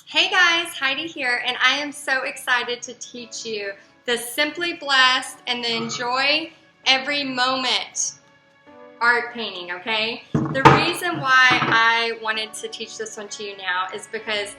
Hey guys, Heidi here, and I am so excited to teach you the Simply Blessed and the Enjoy Every Moment art painting, okay? The reason why I wanted to teach this one to you now is because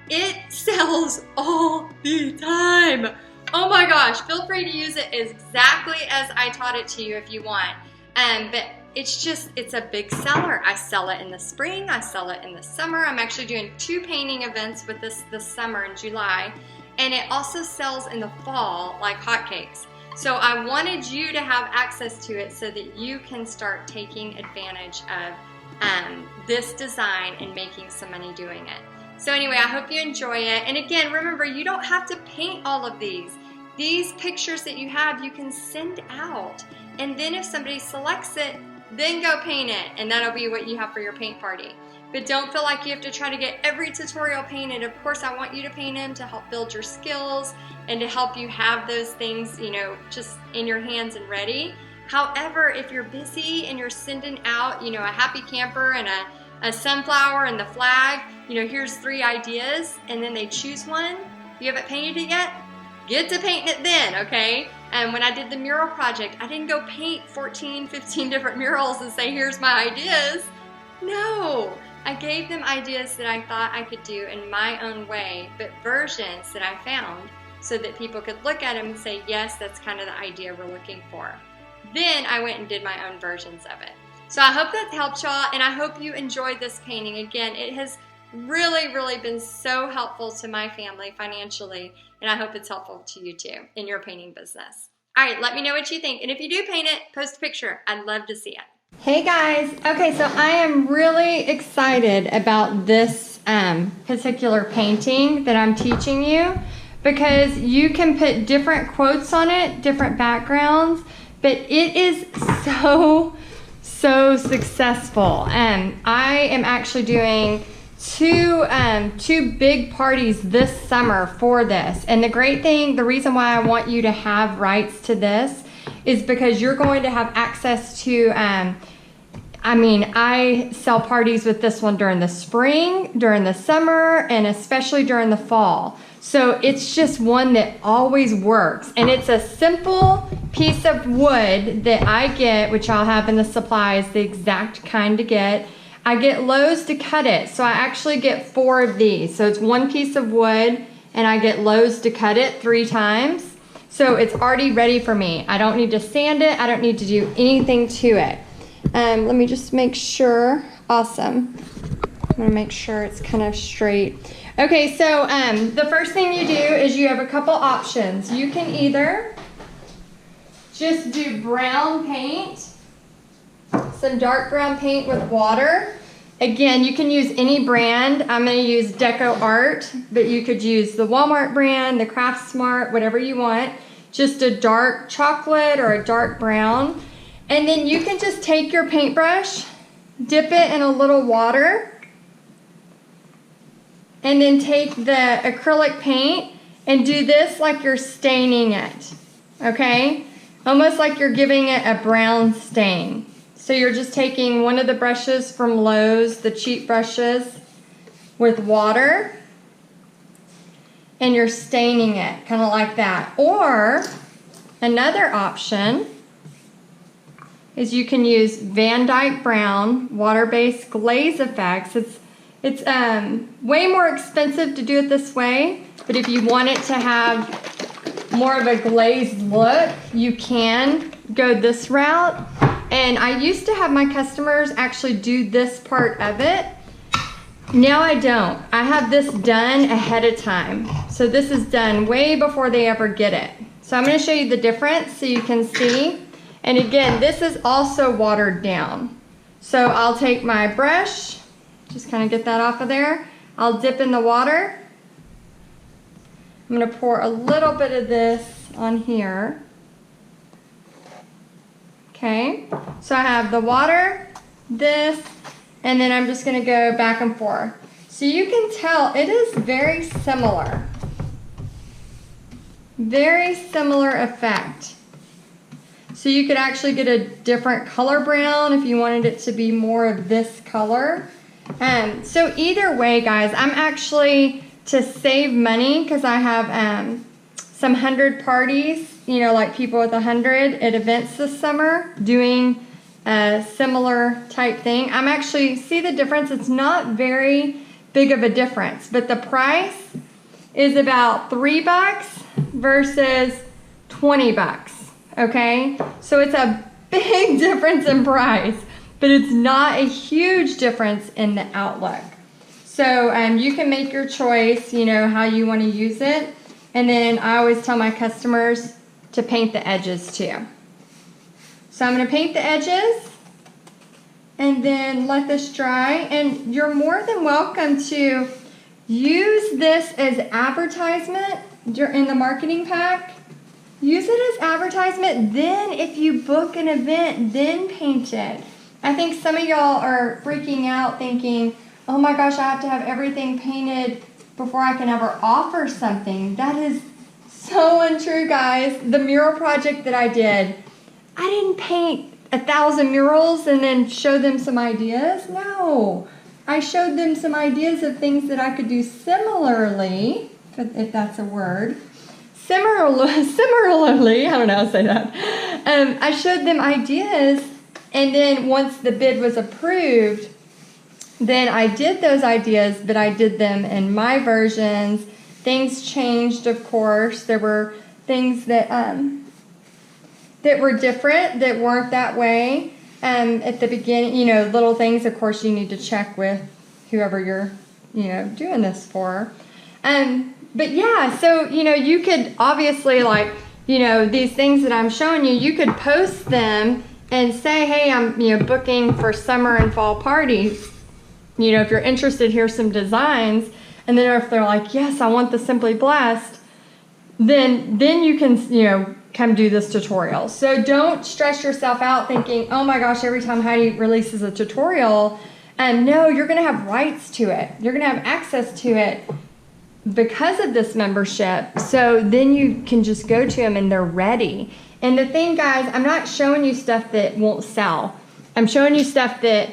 it sells all the time. Oh my gosh, feel free to use it exactly as I taught it to you if you want. But it's a big seller. I sell it in the spring, I sell it in the summer. I'm actually doing 2 painting events with this summer in July. And it also sells in the fall like hotcakes. So I wanted you to have access to it so that you can start taking advantage of this design and making some money doing it. So anyway, I hope you enjoy it. And again, remember, you don't have to paint all of these. These pictures that you have, you can send out. And then if somebody selects it, then go paint it. And that'll be what you have for your paint party. But don't feel like you have to try to get every tutorial painted. Of course, I want you to paint them to help build your skills and to help you have those things, just in your hands and ready. However, if you're busy and you're sending out, a happy camper and a sunflower and the flag, here's 3 ideas, and then they choose one. You haven't painted it yet? Get to painting it then, okay? And when I did the mural project, I didn't go paint 14, 15 different murals and say, here's my ideas. No, I gave them ideas that I thought I could do in my own way, but versions that I found so that people could look at them and say, yes, that's kind of the idea we're looking for. Then I went and did my own versions of it. So I hope that helped y'all, and I hope you enjoyed this painting. Again, it has really been so helpful to my family financially, and I hope it's helpful to you too in your painting business. All right, let me know what you think, and if you do paint it, post a picture. I'd love to see it. Hey guys, okay, so I am really excited about this particular painting that I'm teaching you because you can put different quotes on it, different backgrounds, but it is so successful. I am actually doing two big parties this summer for this. And the reason why I want you to have rights to this is because you're going to have access to, I sell parties with this one during the spring, during the summer, and especially during the fall. So it's just one that always works. And it's a simple piece of wood that I get, which I'll have in the supplies, the exact kind to get. I get Lowe's to cut it, so I actually get 4 of these. So it's 1 piece of wood, and I get Lowe's to cut it 3 times. So it's already ready for me. I don't need to sand it. I don't need to do anything to it. Let me just make sure. Awesome. I'm gonna make sure it's kind of straight. Okay, so the first thing you do is you have a couple options. You can either just do brown paint, some dark brown paint with water. Again, you can use any brand. I'm going to use Deco Art, but you could use the Walmart brand, the Craft Smart, whatever you want. Just a dark chocolate or a dark brown. And then you can just take your paintbrush, dip it in a little water, and then take the acrylic paint and do this like you're staining it, okay? Almost like you're giving it a brown stain. So you're just taking one of the brushes from Lowe's, the cheap brushes, with water, and you're staining it, kind of like that. Or another option is you can use Van Dyke Brown water-based glaze effects. It's way more expensive to do it this way, but if you want it to have more of a glazed look, you can go this route. And I used to have my customers actually do this part of it. Now I don't. I have this done ahead of time. So this is done way before they ever get it. So I'm going to show you the difference so you can see. And again, this is also watered down. So I'll take my brush, just kind of get that off of there. I'll dip in the water. I'm going to pour a little bit of this on here. Okay, so I have the water, this, and then I'm just going to go back and forth. So you can tell it is very similar. Very similar effect. So you could actually get a different color brown if you wanted it to be more of this color. So either way, guys, I'm actually to save money, because I have some 100 parties, you know, like people with 100 at events this summer doing a similar type thing. I'm actually, see the difference? It's not very big of a difference, but the price is about $3 versus $20, okay? So it's a big difference in price, but it's not a huge difference in the outlook. So you can make your choice, you know, how you want to use it. And then I always tell my customers to paint the edges too. So I'm going to paint the edges and then let this dry. And you're more than welcome to use this as advertisement in the marketing pack. Use it as advertisement. Then if you book an event, then paint it. I think some of y'all are freaking out thinking, oh my gosh, I have to have everything painted before I can ever offer something. That is so untrue, guys. The mural project that I did, I didn't paint 1,000 murals and then show them some ideas. No, I showed them some ideas of things that I could do similarly, if that's a word. Similarly, I don't know how to say that. I showed them ideas, and then once the bid was approved, then I did those ideas, but I did them in my versions. Things changed, of course. There were things that were different, that weren't that way. At the beginning, you know, little things, of course, you need to check with whoever you're, you know, doing this for. But yeah, so, you know, you could obviously, like, you know, these things that I'm showing you, you could post them and say, hey, I'm, you know, booking for summer and fall parties. You know, if you're interested, here's some designs. And then if they're like, yes, I want the Simply Blessed, then you can, you know, come do this tutorial. So don't stress yourself out thinking, oh my gosh, every time Heidi releases a tutorial, no, you're going to have rights to it. You're going to have access to it because of this membership. So then you can just go to them and they're ready. And the thing, guys, I'm not showing you stuff that won't sell. I'm showing you stuff that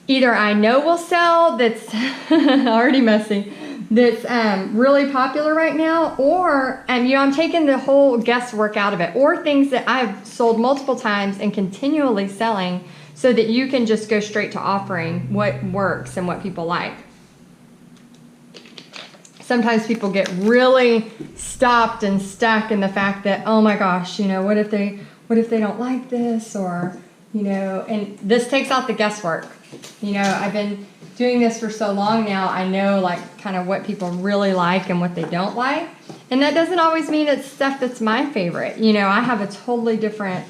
either I know will sell, that's already messy, that's really popular right now, or you know, I'm taking the whole guesswork out of it, or things that I've sold multiple times and continually selling, so that you can just go straight to offering what works and what people like. Sometimes people get really stopped and stuck in the fact that, oh my gosh, you know, what if they don't like this, or, you know, and this takes out the guesswork. You know, I've been doing this for so long now, I know like kind of what people really like and what they don't like. And that doesn't always mean it's stuff that's my favorite. You know, I have a totally different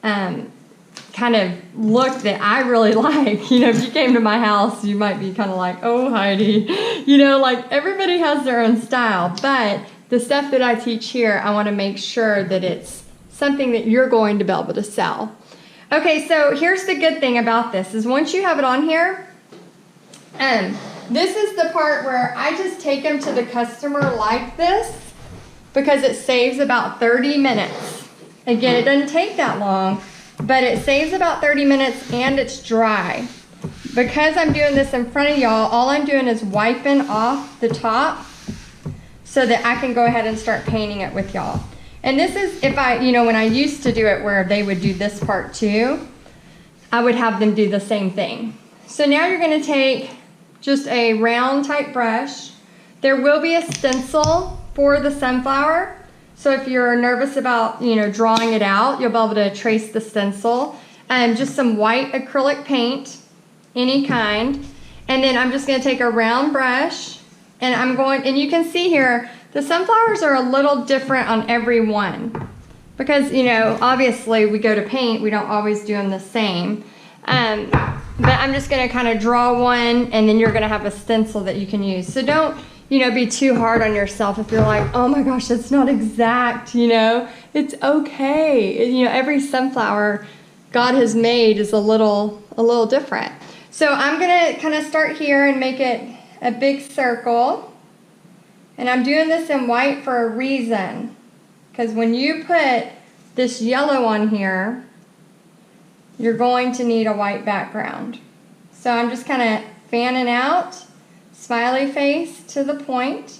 kind of look that I really like. You know, if you came to my house, you might be kind of like, oh, Heidi. You know, like everybody has their own style. But the stuff that I teach here, I want to make sure that it's something that you're going to be able to sell. Okay, so here's the good thing about this is once you have it on here, this is the part where I just take them to the customer like this because it saves about 30 minutes. Again, it doesn't take that long, but it saves about 30 minutes and it's dry. Because I'm doing this in front of y'all, all I'm doing is wiping off the top so that I can go ahead and start painting it with y'all. And this is if I, you know, when I used to do it where they would do this part too, I would have them do the same thing. So now you're going to take just a round type brush. There will be a stencil for the sunflower. So if you're nervous about, you know, drawing it out, you'll be able to trace the stencil. And just some white acrylic paint, any kind. And then I'm just going to take a round brush and I'm going, and you can see here, the sunflowers are a little different on every one because, you know, obviously we go to paint, we don't always do them the same. But I'm just going to kind of draw one and then you're going to have a stencil that you can use. So don't, you know, be too hard on yourself if you're like, oh my gosh, that's not exact, you know. It's okay. You know, every sunflower God has made is a little different. So I'm going to kind of start here and make it a big circle. And I'm doing this in white for a reason. Because when you put this yellow on here, you're going to need a white background. So I'm just kind of fanning out smiley face to the point.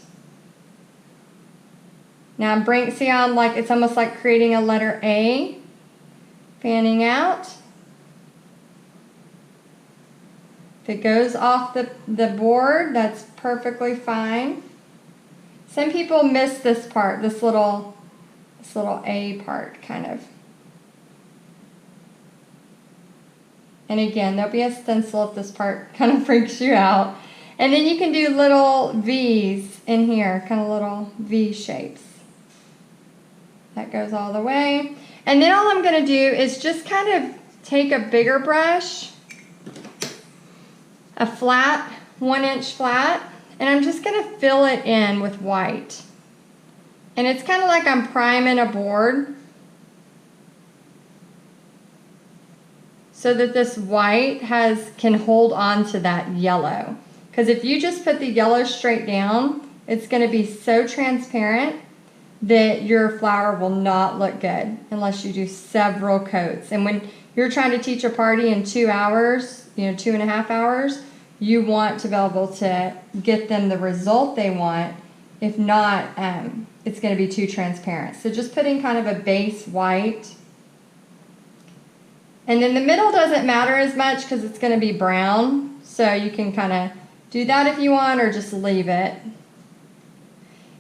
Now see how I'm like, it's almost like creating a letter A, fanning out. If it goes off the board, that's perfectly fine. Some people miss this part, this little A part, kind of. And again, there'll be a stencil if this part kind of freaks you out. And then you can do little V's in here, kind of little V shapes. That goes all the way. And then all I'm going to do is just kind of take a bigger brush, a flat, 1-inch flat, and I'm just going to fill it in with white. And it's kind of like I'm priming a board so that this white can hold on to that yellow. Because if you just put the yellow straight down, it's going to be so transparent that your flower will not look good unless you do several coats. And when you're trying to teach a party in 2 hours, 2.5 hours, you want to be able to get them the result they want. If not, it's going to be too transparent. So just putting kind of a base white. And then the middle doesn't matter as much because it's going to be brown. So you can kind of do that if you want, or just leave it.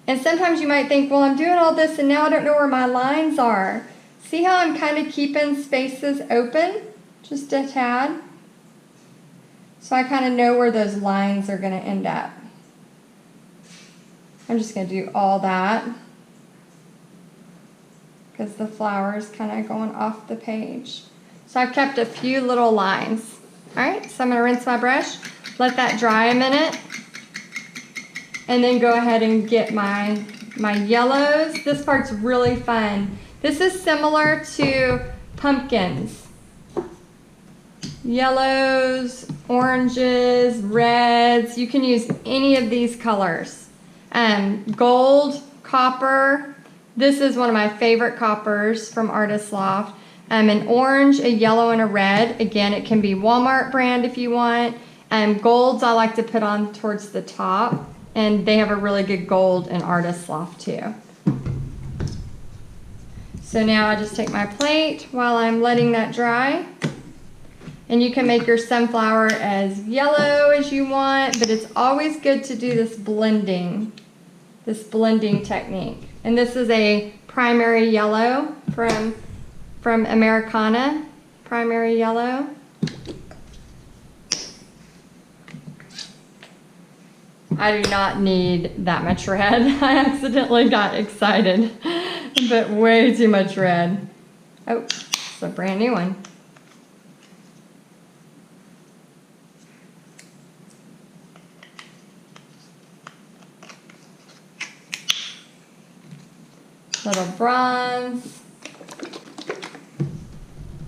And sometimes you might think, well, I'm doing all this and now I don't know where my lines are. See how I'm kind of keeping spaces open? Just a tad. So I kind of know where those lines are going to end up. I'm just going to do all that because the flower is kind of going off the page. So I've kept a few little lines. All right, so I'm going to rinse my brush, let that dry a minute, and then go ahead and get my yellows. This part's really fun. This is similar to pumpkins. Yellows, oranges, reds. You can use any of these colors. Gold, copper. This is one of my favorite coppers from Artist Loft. An orange, a yellow, and a red. Again, it can be Walmart brand if you want. Golds I like to put on towards the top. And they have a really good gold in Artist Loft too. So now I just take my plate while I'm letting that dry. And you can make your sunflower as yellow as you want, but it's always good to do this blending technique. And this is a primary yellow from Americana, primary yellow. I do not need that much red. I accidentally got excited, but way too much red. Oh, it's a brand new one. Little bronze.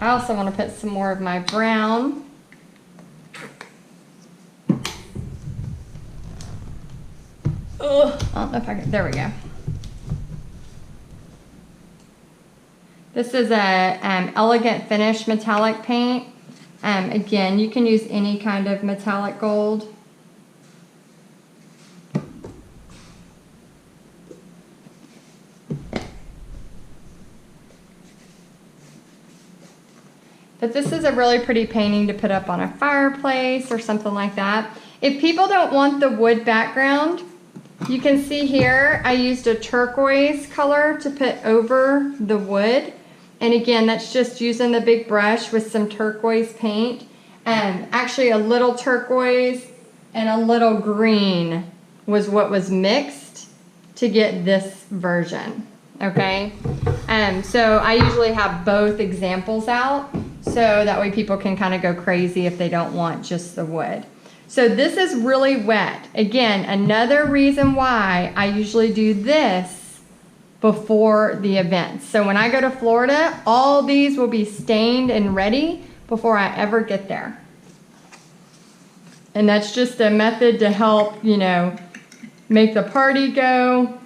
I also want to put some more of my brown. Ugh, I don't know if I can, there we go. This is a Elegant Finish metallic paint. Again, you can use any kind of metallic gold. But this is a really pretty painting to put up on a fireplace or something like that. If people don't want the wood background, you can see here I used a turquoise color to put over the wood. And again, that's just using the big brush with some turquoise paint. Actually a little turquoise and a little green was what was mixed to get this version. Okay, so I usually have both examples out so that way people can kind of go crazy if they don't want just the wood. So this is really wet. Again, another reason why I usually do this before the event. So when I go to Florida, all these will be stained and ready before I ever get there. And that's just a method to help, make the party go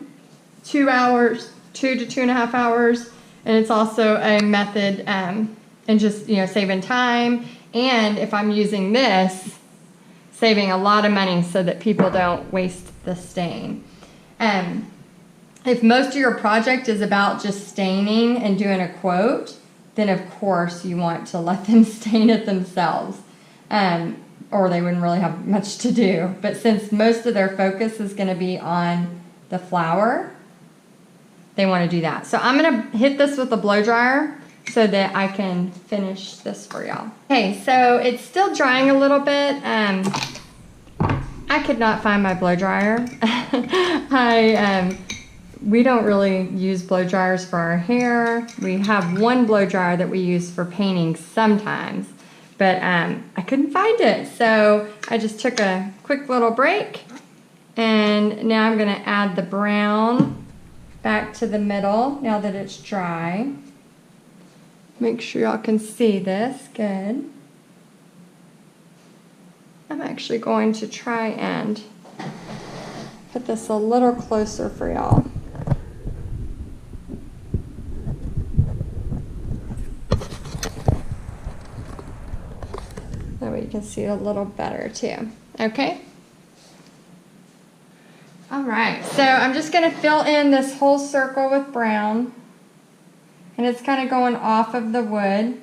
2 hours, 2 to 2.5 hours. And it's also a method and just, saving time. And if I'm using this, saving a lot of money so that people don't waste the stain. If most of your project is about just staining and doing a quote, then of course you want to let them stain it themselves, or they wouldn't really have much to do. But since most of their focus is going to be on the flower, they want to do that. So I'm going to hit this with a blow dryer so that I can finish this for y'all. Okay, so it's still drying a little bit. I could not find my blow dryer. We don't really use blow dryers for our hair. We have one blow dryer that we use for painting sometimes, but I couldn't find it. So I just took a quick little break, and now I'm gonna add the brown back to the middle now that it's dry. Make sure y'all can see this, good. I'm actually going to try and put this a little closer for y'all. That way you can see it a little better too, okay? All right, so I'm just gonna fill in this whole circle with brown, and it's kind of going off of the wood.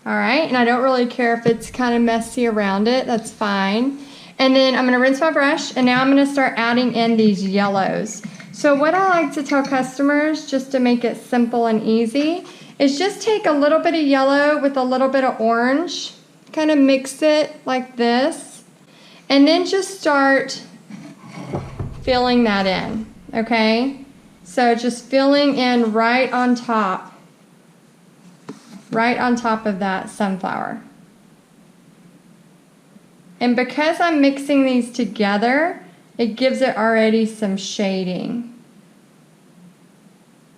All right, and I don't really care if it's kind of messy around it, that's fine. And then I'm gonna rinse my brush, and now I'm gonna start adding in these yellows. So what I like to tell customers, just to make it simple and easy, is just take a little bit of yellow with a little bit of orange, kind of mix it like this, and then just start filling that in, okay? So just filling in right on top of that sunflower. And because I'm mixing these together, it gives it already some shading.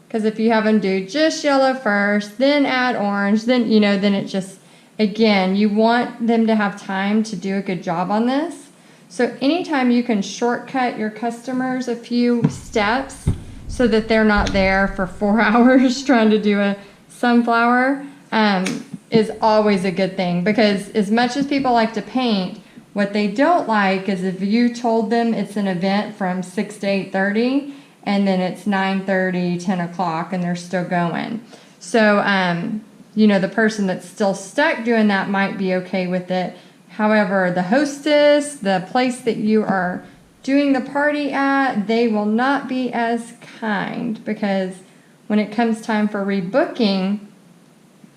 Because if you have them do just yellow first, then add orange, then, you know, then it just, again, you want them to have time to do a good job on this. So anytime you can shortcut your customers a few steps so that they're not there for 4 hours trying to do a sunflower, is always a good thing. Because as much as people like to paint, what they don't like is if you told them it's an event from 6 to 8:30, and then it's 9:30, 10 o'clock, and they're still going. So, you know, the person that's still stuck doing that might be okay with it. However, the hostess, the place that you are doing the party at, they will not be as kind, because when it comes time for rebooking,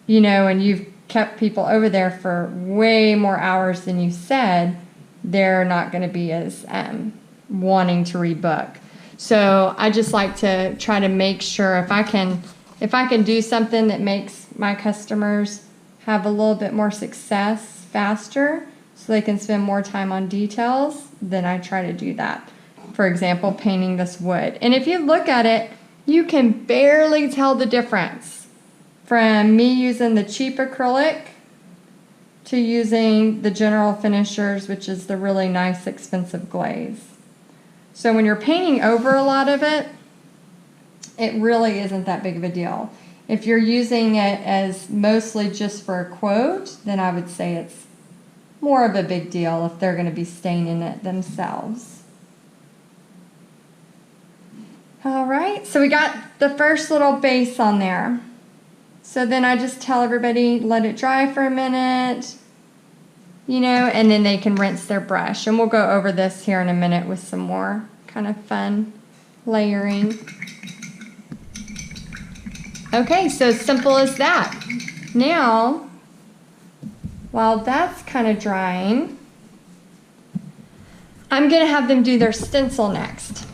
you know, and you've kept people over there for way more hours than you said, they're not going to be as wanting to rebook. So I just like to try to make sure if I can do something that makes my customers have a little bit more success faster so they can spend more time on details, then I try to do that. For example, painting this wood. And if you look at it, you can barely tell the difference from me using the cheap acrylic to using the General Finishers, which is the really nice, expensive glaze. So when you're painting over a lot of it, it really isn't that big of a deal. If you're using it as mostly just for a quote, then I would say it's more of a big deal if they're going to be staining it themselves. All right, so we got the first little base on there. So then I just tell everybody, let it dry for a minute, you know, and then they can rinse their brush. And we'll go over this here in a minute with some more kind of fun layering. Okay, so simple as that. Now, while that's kind of drying, I'm going to have them do their stencil next.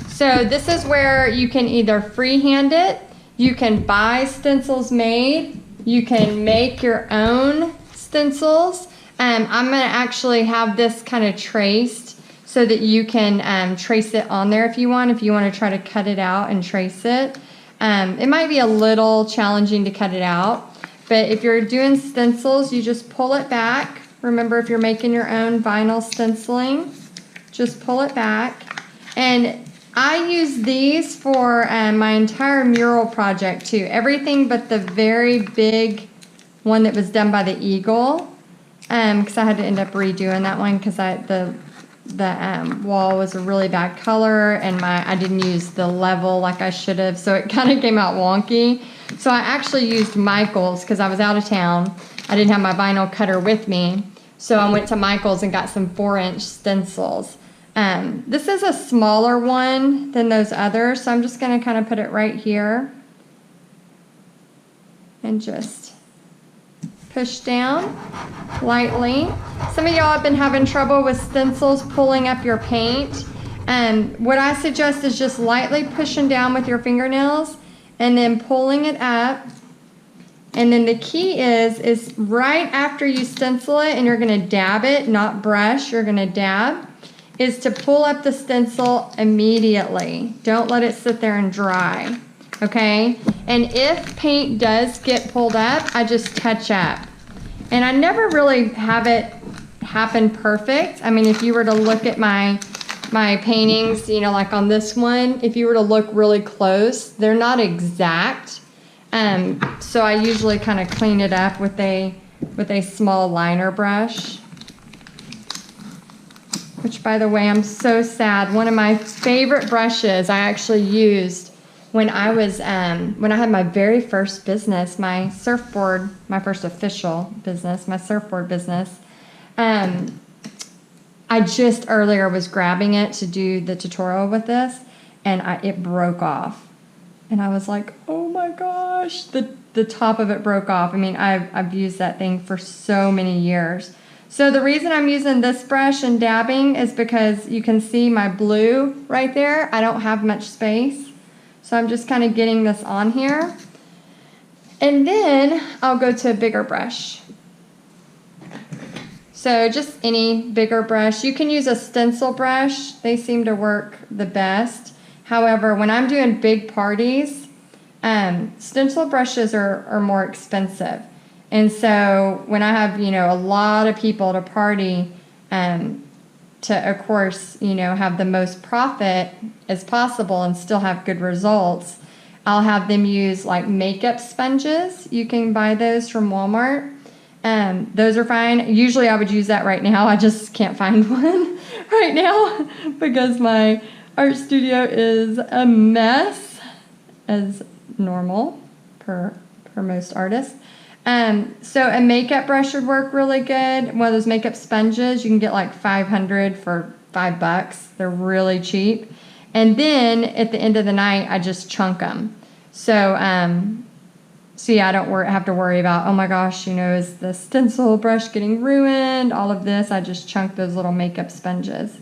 So this is where you can either freehand it, you can buy stencils made, you can make your own stencils. I'm going to actually have this kind of traced so that you can trace it on there if you want to try to cut it out and trace it. It might be a little challenging to cut it out, but if you're doing stencils, you just pull it back. Remember, if you're making your own vinyl stenciling, just pull it back. And I use these for my entire mural project too. Everything but the very big one that was done by the Eagle, because I had to end up redoing that one because the wall was a really bad color, and I didn't use the level like I should have, so it kind of came out wonky. So I actually used Michael's because I was out of town. I didn't have my vinyl cutter with me, so I went to Michael's and got some 4-inch stencils. This is a smaller one than those others, so I'm just going to kind of put it right here and just push down lightly. Some of y'all have been having trouble with stencils pulling up your paint. What I suggest is just lightly pushing down with your fingernails and then pulling it up. And then the key is right after you stencil it, and you're going to dab it, not brush, you're going to dab, is to pull up the stencil immediately. Don't let it sit there and dry. Okay, and if paint does get pulled up, I just touch up. And I never really have it happen perfect. I mean, if you were to look at my paintings, you know, like on this one, if you were to look really close, they're not exact. So I usually kind of clean it up with a small liner brush. Which, by the way, I'm so sad. One of my favorite brushes I actually used when I was when I had my very first business, my first official business, my surfboard business. I just earlier was grabbing it to do the tutorial with this, and it broke off, and I was like, oh my gosh, the top of it broke off. I mean, I've used that thing for so many years. So the reason I'm using this brush and dabbing is because you can see my blue right there. I don't have much space. So I'm just kind of getting this on here. And then I'll go to a bigger brush. So just any bigger brush. You can use a stencil brush. They seem to work the best. However, when I'm doing big parties, stencil brushes are more expensive. And so when I have, you know, a lot of people at a party, to, of course, you know, have the most profit as possible and still have good results, I'll have them use like makeup sponges. You can buy those from Walmart. Those are fine. Usually I would use that right now. I just can't find one right now because my art studio is a mess, as normal per most artists. So a makeup brush would work really good. One of those makeup sponges, you can get like 500 for $5. They're really cheap. And then at the end of the night, I just chunk them. So yeah, I don't have to worry about, oh my gosh, you know, is the stencil brush getting ruined? All of this, I just chunk those little makeup sponges.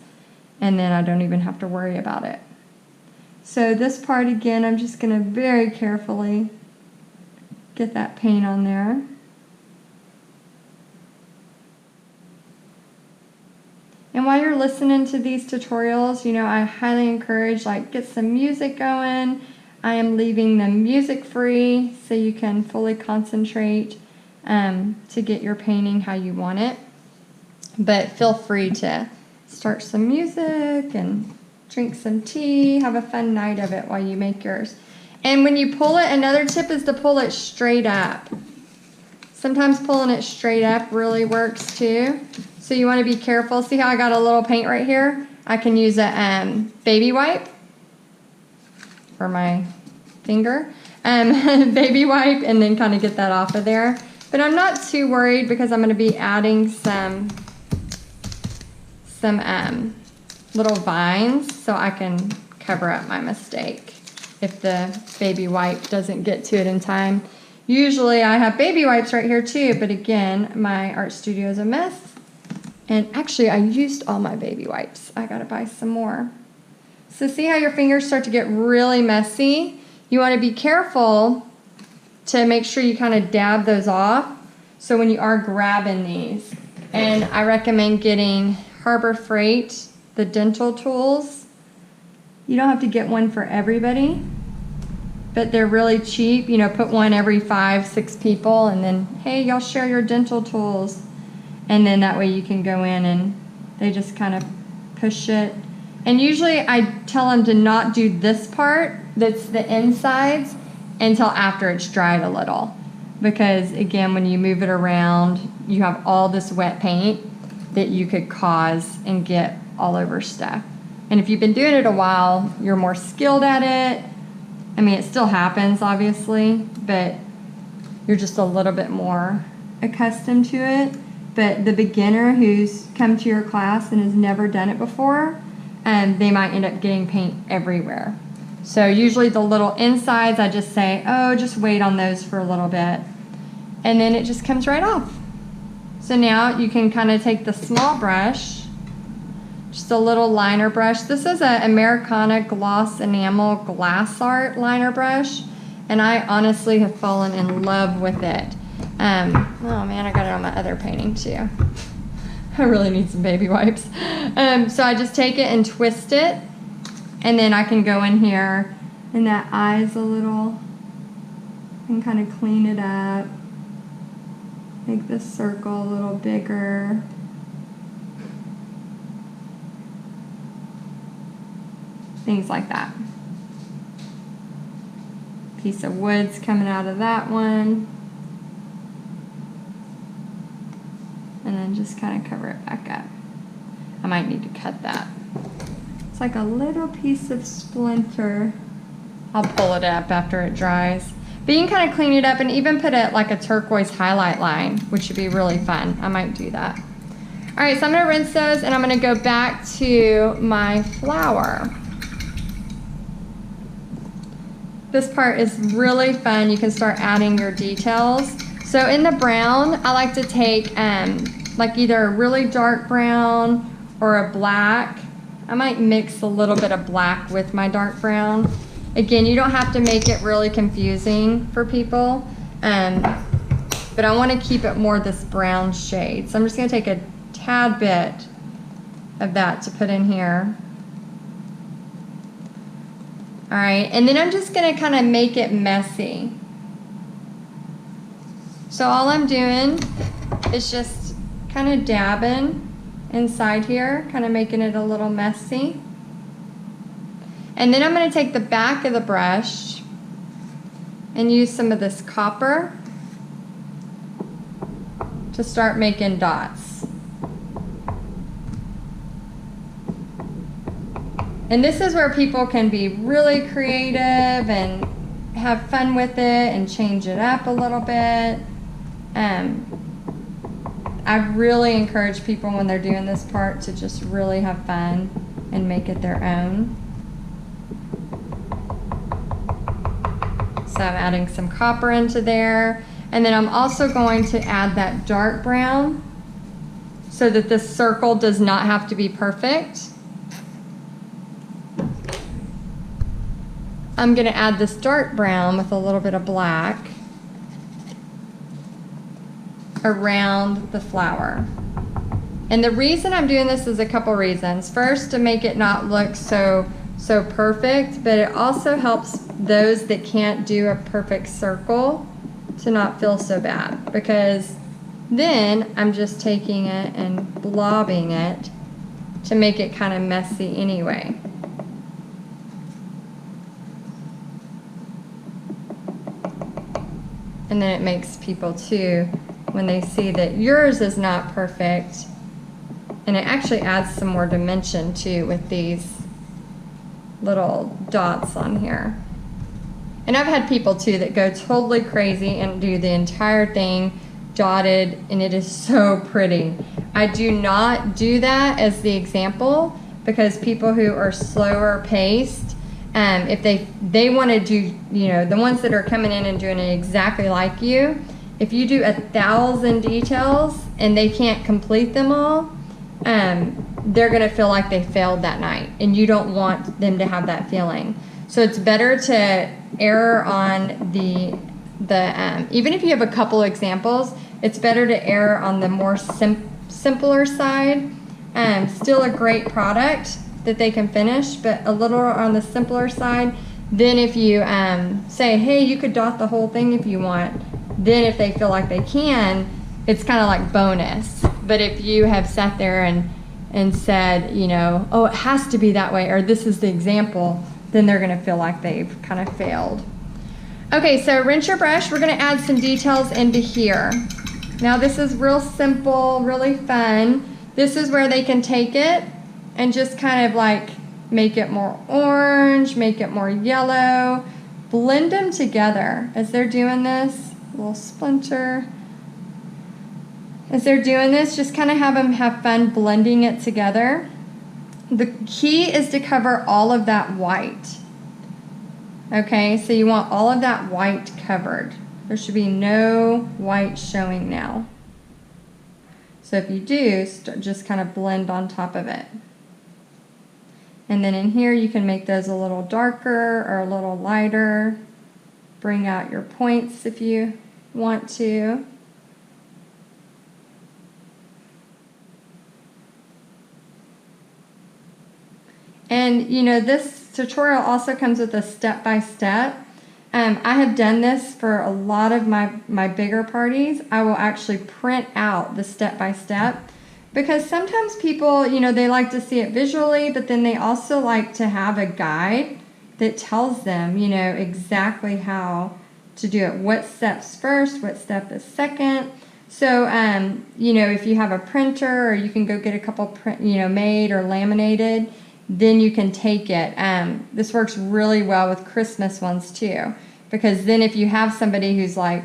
And then I don't even have to worry about it. So this part again, I'm just gonna very carefully get that paint on there. And while you're listening to these tutorials, you know, I highly encourage, like, get some music going. I am leaving the music free so you can fully concentrate to get your painting how you want it. But feel free to start some music and drink some tea, have a fun night of it while you make yours. And when you pull it, another tip is to pull it straight up. Sometimes pulling it straight up really works too. So you want to be careful. See how I got a little paint right here? I can use a baby wipe for my finger. Baby wipe, and then kind of get that off of there. But I'm not too worried because I'm going to be adding some little vines so I can cover up my mistake if the baby wipe doesn't get to it in time. Usually I have baby wipes right here too, but again, my art studio is a mess. And actually I used all my baby wipes. I gotta buy some more. So see how your fingers start to get really messy? You wanna be careful to make sure you kind of dab those off. So when you are grabbing these, and I recommend getting Harbor Freight, the dental tools. You don't have to get one for everybody, but they're really cheap. You know, put one every 5-6 people, and then, hey, y'all share your dental tools. And then that way you can go in and they just kind of push it. And usually I tell them to not do this part, that's the insides, until after it's dried a little. because again, when you move it around, you have all this wet paint that you could cause and get all over stuff. And if you've been doing it a while, you're more skilled at it. I mean, it still happens, obviously, but you're just a little bit more accustomed to it. But the beginner who's come to your class and has never done it before, they might end up getting paint everywhere. So usually the little insides, I just say, oh, just wait on those for a little bit. And then it just comes right off. So now you can kind of take the small brush, just a little liner brush. This is an Americana Gloss Enamel Glass Art liner brush, and I honestly have fallen in love with it. Oh man, I got it on my other painting too. I really need some baby wipes. So I just take it and twist it, and then I can go in here, and that eye's a little, and kind of clean it up. Make this circle a little bigger. Things like that. Piece of wood's coming out of that one. And then just kind of cover it back up. I might need to cut that. It's like a little piece of splinter. I'll pull it up after it dries. But you can kind of clean it up and even put it like a turquoise highlight line, which would be really fun. I might do that. All right, so I'm gonna rinse those and I'm gonna go back to my flower. This part is really fun. You can start adding your details. So in the brown, I like to take like either a really dark brown or a black. I might mix a little bit of black with my dark brown. Again, you don't have to make it really confusing for people, but I want to keep it more this brown shade. So I'm just going to take a tad bit of that to put in here. All right, and then I'm just going to kind of make it messy. So all I'm doing is just kind of dabbing inside here, kind of making it a little messy. And then I'm going to take the back of the brush and use some of this copper to start making dots. And this is where people can be really creative and have fun with it and change it up a little bit. I really encourage people when they're doing this part to just really have fun and make it their own. So I'm adding some copper into there, and then I'm also going to add that dark brown so that this circle does not have to be perfect. I'm going to add this dark brown with a little bit of black around the flower. And the reason I'm doing this is a couple reasons. First, to make it not look so perfect, but it also helps those that can't do a perfect circle to not feel so bad, because then I'm just taking it and blobbing it to make it kind of messy anyway. And then it makes people too, when they see that yours is not perfect, and it actually adds some more dimension too with these little dots on here. And I've had people too that go totally crazy and do the entire thing dotted, and it is so pretty. I do not do that as the example, because people who are slower paced, if they want to do, you know, the ones that are coming in and doing it exactly like you, if you do 1,000 details and they can't complete them all, they're going to feel like they failed that night, and you don't want them to have that feeling. So it's better to err on the even if you have a couple examples, it's better to err on the more simpler side. Still a great product that they can finish, but a little on the simpler side. Then if you say, hey, you could dot the whole thing if you want, then if they feel like they can, it's kind of like bonus. But if you have sat there and said, you know, oh, it has to be that way, or this is the example, then they're going to feel like they've kind of failed. Okay, so rinse your brush. We're gonna add some details into here. Now this is real simple, really fun. This is where they can take it and just kind of like make it more orange, make it more yellow, blend them together as they're doing this. A little splinter. As they're doing this, just kind of have them have fun blending it together. The key is to cover all of that white. Okay, so you want all of that white covered. There should be no white showing now. So if you do, just kind of blend on top of it. And then in here you can make those a little darker or a little lighter. Bring out your points if you want to. And you know, this tutorial also comes with a step-by-step. I have done this for a lot of my bigger parties. I will actually print out the step-by-step because sometimes people, you know, they like to see it visually, but then they also like to have a guide that tells them, you know, exactly how to do it. What step's first, what step is second. So, you know, if you have a printer or you can go get a couple, made or laminated, then you can take it. This works really well with Christmas ones too, because then if you have somebody who's like,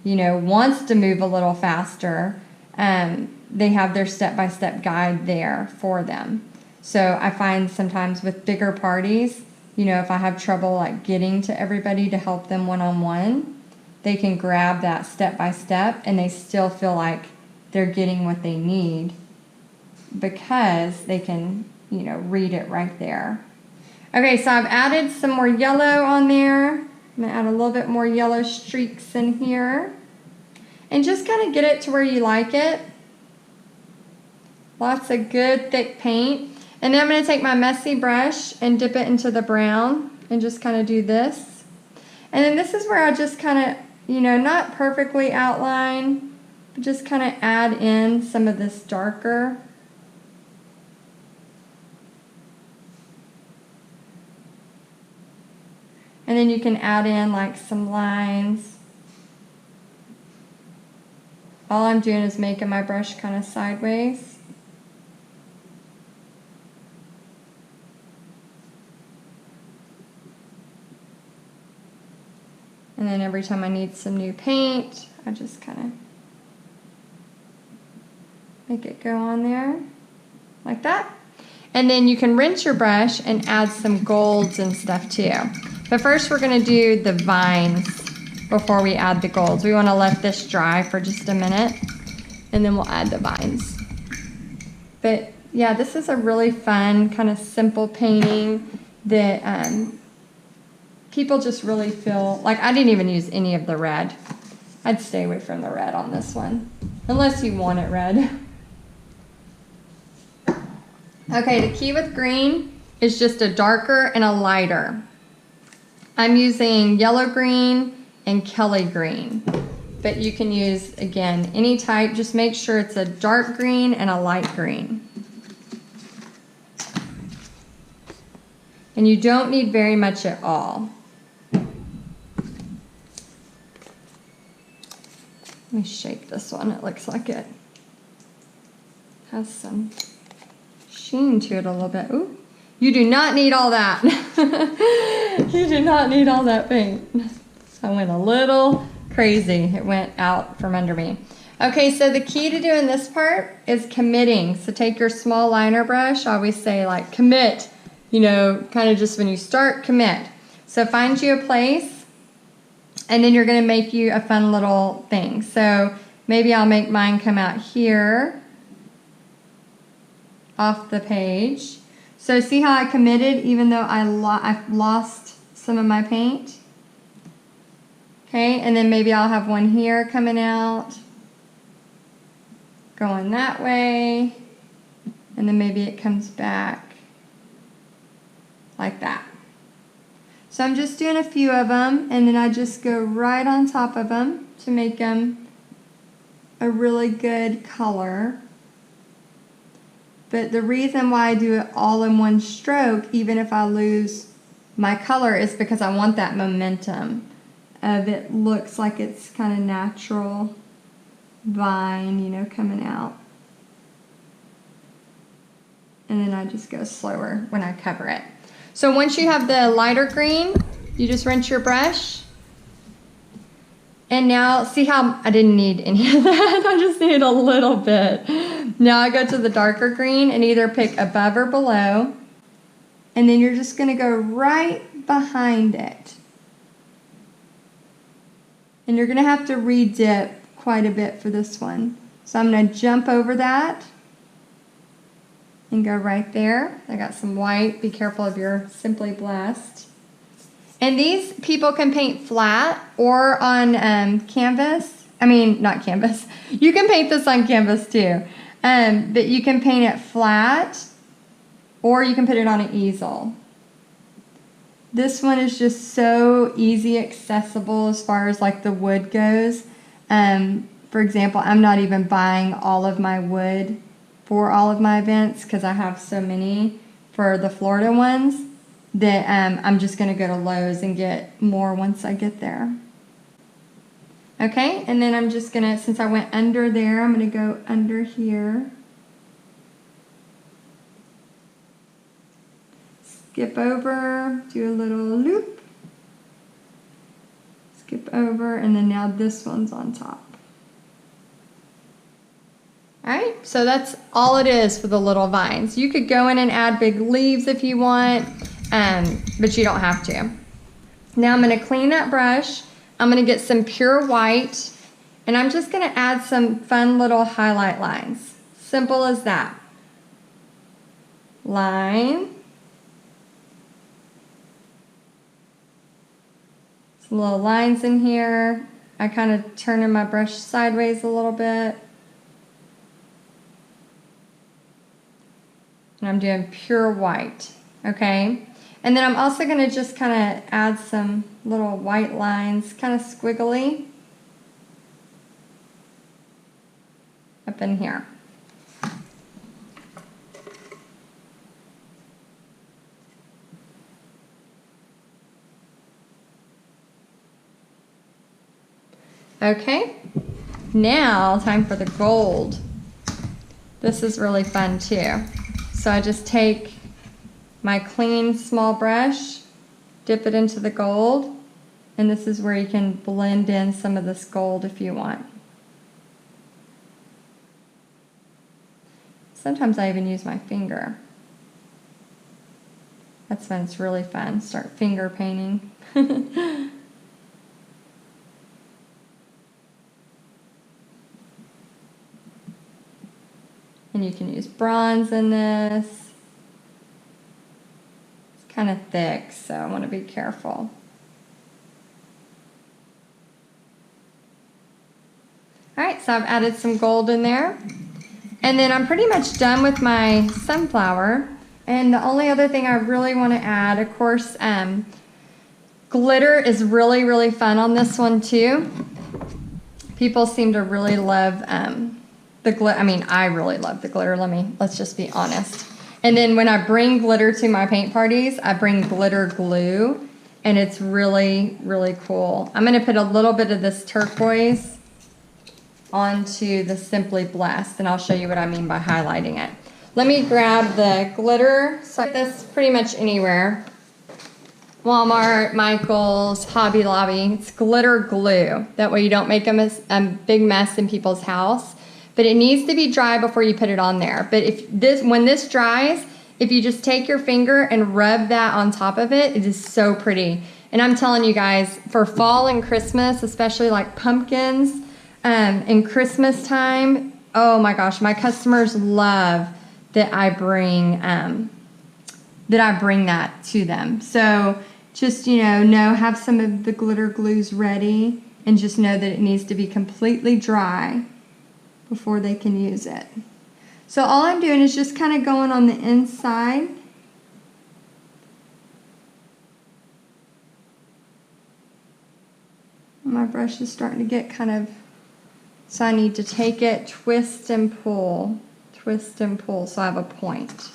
you know, wants to move a little faster, they have their step-by-step guide there for them. So I find sometimes with bigger parties, you know, if I have trouble like getting to everybody to help them one-on-one, they can grab that step-by-step and they still feel like they're getting what they need because they can, you know, read it right there. Okay, so I've added some more yellow on there. I'm gonna add a little bit more yellow streaks in here. And just kind of get it to where you like it. Lots of good thick paint. And then I'm gonna take my messy brush and dip it into the brown and just kind of do this. And then this is where I just kind of, you know, not perfectly outline, but just kind of add in some of this darker. And then you can add in like some lines. All I'm doing is making my brush kind of sideways. And then every time I need some new paint, I just kind of make it go on there like that. And then you can rinse your brush and add some golds and stuff too. But first we're going to do the vines before we add the golds. We want to let this dry for just a minute and then we'll add the vines. But yeah, this is a really fun kind of simple painting that people just really feel like. I didn't even use any of the red. I'd stay away from the red on this one unless you want it red. Okay, the key with green is just a darker and a lighter. I'm using yellow green and Kelly green, but you can use, again, any type. Just make sure it's a dark green and a light green. And you don't need very much at all. Let me shake this one. It looks like it has some sheen to it a little bit. Ooh. You do not need all that. You do not need all that paint. I went a little crazy. It went out from under me. Okay, so the key to doing this part is committing. So take your small liner brush. I always say like commit, you know, kind of just when you start, commit. So find you a place and then you're gonna make you a fun little thing. So maybe I'll make mine come out here off the page. So see how I committed even though I've lost some of my paint? Okay, and then maybe I'll have one here coming out, going that way, and then maybe it comes back like that. So I'm just doing a few of them, and then I just go right on top of them to make them a really good color. But the reason why I do it all in one stroke, even if I lose my color, is because I want that momentum. of it looks like it's kind of natural vine, you know, coming out. And then I just go slower when I cover it. So once you have the lighter green, you just rinse your brush. And now, see how I didn't need any of that? I just needed a little bit. Now I go to the darker green and either pick above or below. And then you're just gonna go right behind it. And you're gonna have to re-dip quite a bit for this one. So I'm gonna jump over that and go right there. I got some white. Be careful of your Simply Blessed. And these people can paint flat or on canvas. I mean, not canvas. You can paint this on canvas too. But you can paint it flat or you can put it on an easel. This one is just so easy accessible as far as like the wood goes. For example, I'm not even buying all of my wood for all of my events because I have so many for the Florida ones that I'm just going to go to Lowe's and get more once I get there. Okay, and then I'm just going to, since I went under there, I'm going to go under here. Skip over, do a little loop. Skip over, and then now this one's on top. Alright, so that's all it is for the little vines. You could go in and add big leaves if you want, but you don't have to. Now I'm going to clean that brush. I'm going to get some pure white, and I'm just going to add some fun little highlight lines. Simple as that. Line. Some little lines in here. I kind of turn my brush sideways a little bit. And I'm doing pure white, okay? And then I'm also going to just kind of add some little white lines, kind of squiggly, up in here. Okay, now time for the gold. This is really fun too. So I just take my clean small brush, dip it into the gold, and this is where you can blend in some of this gold if you want. Sometimes I even use my finger. That's when it's really fun, start finger painting. And you can use bronze in this. It's kind of thick, so I want to be careful. Alright, so I've added some gold in there. And then I'm pretty much done with my sunflower. And the only other thing I really want to add, of course, glitter is really, really fun on this one too. People seem to really love the glitter. I mean, I really love the glitter. Let's just be honest. And then when I bring glitter to my paint parties, I bring glitter glue, and it's really, really cool. I'm going to put a little bit of this turquoise onto the Simply Blessed, and I'll show you what I mean by highlighting it. Let me grab the glitter. So this pretty much anywhere. Walmart, Michael's, Hobby Lobby. It's glitter glue. That way you don't make a big mess in people's house. But it needs to be dry before you put it on there. But when this dries, if you just take your finger and rub that on top of it, it is so pretty. And I'm telling you guys, for fall and Christmas, especially like pumpkins and Christmas time, oh my gosh, my customers love that I bring that to them. So just, have some of the glitter glues ready, and just know that it needs to be completely dry before they can use it. So all I'm doing is just kind of going on the inside. My brush is starting to get kind of, so I need to take it, twist and pull so I have a point.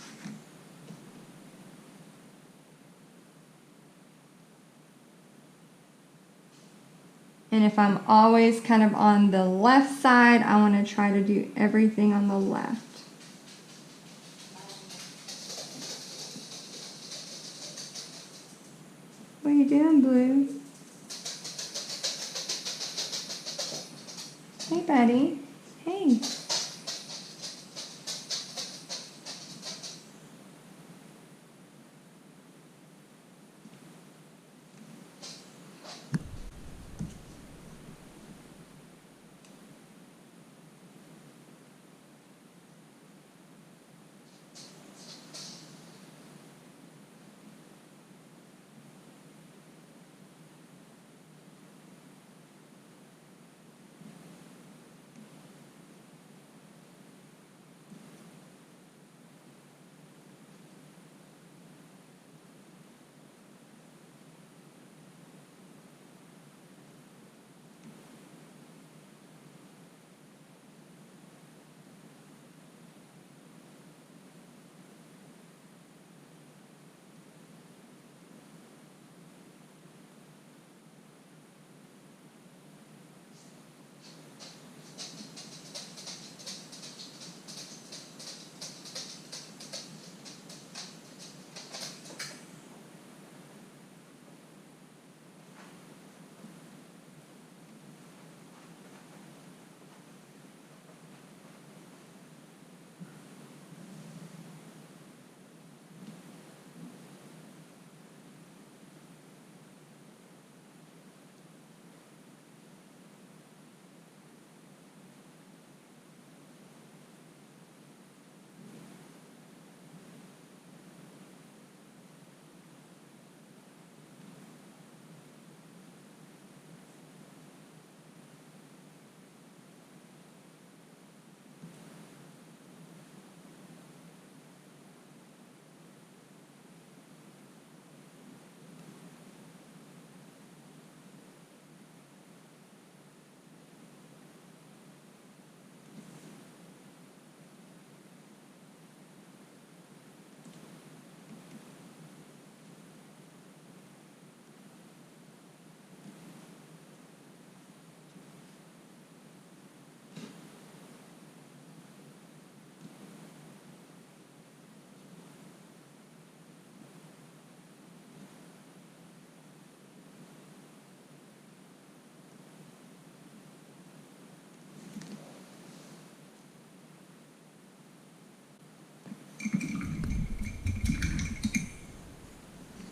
And if I'm always kind of on the left side, I want to try to do everything on the left. What are you doing, Blue? Hey, buddy. Hey.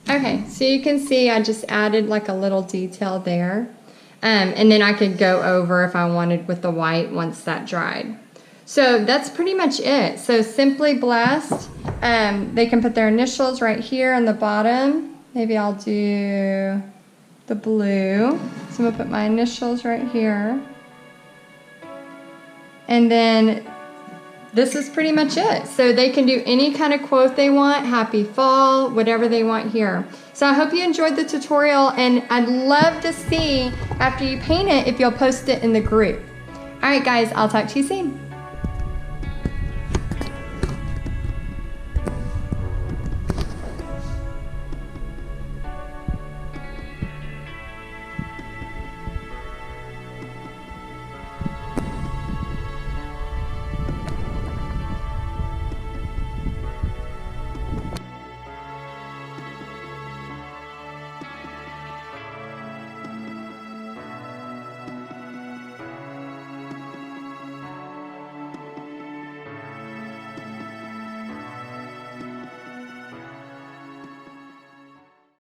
Okay, so you can see I just added like a little detail there. And then I could go over if I wanted with the white once that dried. So that's pretty much it. So Simply Blessed, they can put their initials right here on the bottom. Maybe I'll do the blue. So I'm gonna put my initials right here. And then this is pretty much it. So they can do any kind of quote they want, happy fall, whatever they want here. So I hope you enjoyed the tutorial, and I'd love to see after you paint it if you'll post it in the group. All right guys, I'll talk to you soon.